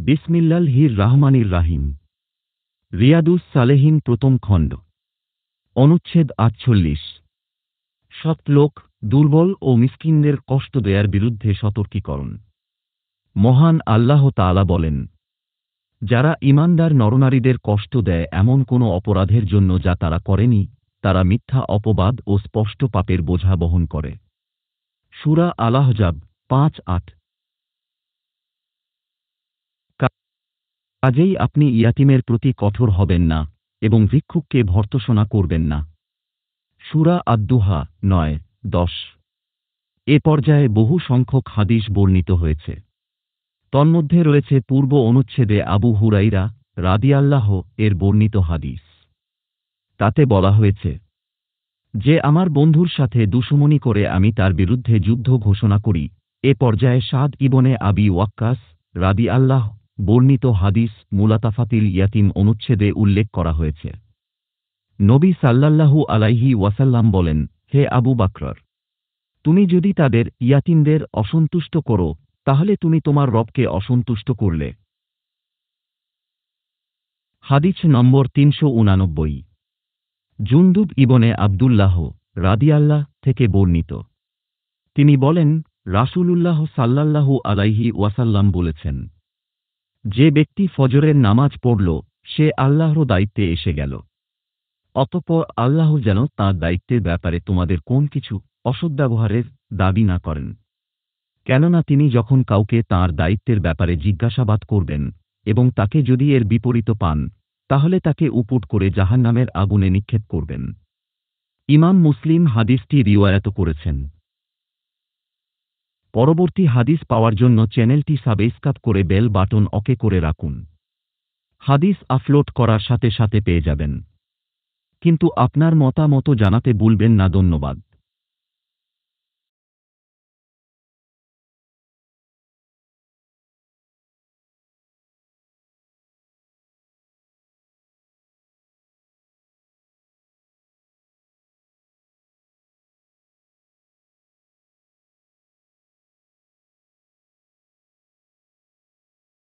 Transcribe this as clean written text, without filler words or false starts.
বিসমিল্লাহির রাহমানির রাহিম। রিয়াদুস সালেহিন প্রথম খণ্ড, অনুচ্ছেদ ৪৮। সৎ লোক, দুর্বল ও মিসকিনদের কষ্ট দেয়ার বিরুদ্ধে সতর্কীকরণ। মহান আল্লাহ তাআলা বলেন, যারা ঈমানদার নরনারীদের কষ্ট দেয় এমন কোনো অপরাধের জন্য যা তারা করেনি, তারা মিথ্যা অপবাদ ও স্পষ্ট পাপের বোঝা বহন করে। সূরা আল-আহজাব ৫-৮। কাজেই আপনি ইয়াতীমের প্রতি কঠোর হবেন না এবং ভিক্ষুককে ভর্ৎসনা করবেন না। সূরা আদ-দুহা ৯-১০। এ পর্যায়ে বহু সংখ্যক হাদিস বর্ণিত হয়েছে। তন্মধ্যে রয়েছে পূর্ব অনুচ্ছেদে আবু হুরাইরা রাদিয়াল্লাহু এর বর্ণিত হাদিস। তাতে বলা হয়েছে, যে আমার বন্ধুর সাথে দুশমনি করে আমি তার বিরুদ্ধে যুদ্ধ ঘোষণা করি। এ পর্যায়ে সাদ ইবনে আবি ওয়াক্কাস রাদিয়াল্লাহু বর্ণিত হাদিস মুলাতাফাতিল ইয়াতীম অনুচ্ছেদে উল্লেখ করা হয়েছে। নবী সাল্লাল্লাহু আলাইহি ওয়াসাল্লাম বলেন, হে আবু বকর, তুমি যদি তাদের ইয়াতীমদের অসন্তুষ্ট করো, তাহলে তুমি তোমার রবকে অসন্তুষ্ট করলে। হাদিস নম্বর ৩৮৯। জুনদুব ইবনে আব্দুল্লাহ রাদিয়াল্লাহ থেকে বর্ণিত। তিনি বলেন, রাসূলুল্লাহ সাল্লাল্লাহু আলাইহি ওয়াসাল্লাম বলেছেন, যে ব্যক্তি ফজরের নামাজ পড়ল, সে আল্লাহর দায়িত্বে এসে গেল। অতঃপর আল্লাহ যেন তাঁর দায়িত্বের ব্যাপারে তোমাদের কোন কিছু অসদ্ব্যবহারের দাবি না করেন। কেননা তিনি যখন কাউকে তাঁর দায়িত্বের ব্যাপারে জিজ্ঞাসাবাদ করবেন এবং তাকে যদি এর বিপরীত পান, তাহলে তাকে উপুট করে জাহান্নামের আগুনে নিক্ষেপ করবেন। ইমাম মুসলিম হাদিসটি রিওয়ায়াত করেছেন। পরবর্তী হাদিস পাওয়ার জন্য চ্যানেলটি সাবস্ক্রাইব করে বেল বাটন অকে করে রাখুন। হাদিস আপলোড করার সাথে সাথে পেয়ে যাবেন। কিন্তু আপনার মতামত জানাতে ভুলবেন না। ধন্যবাদ।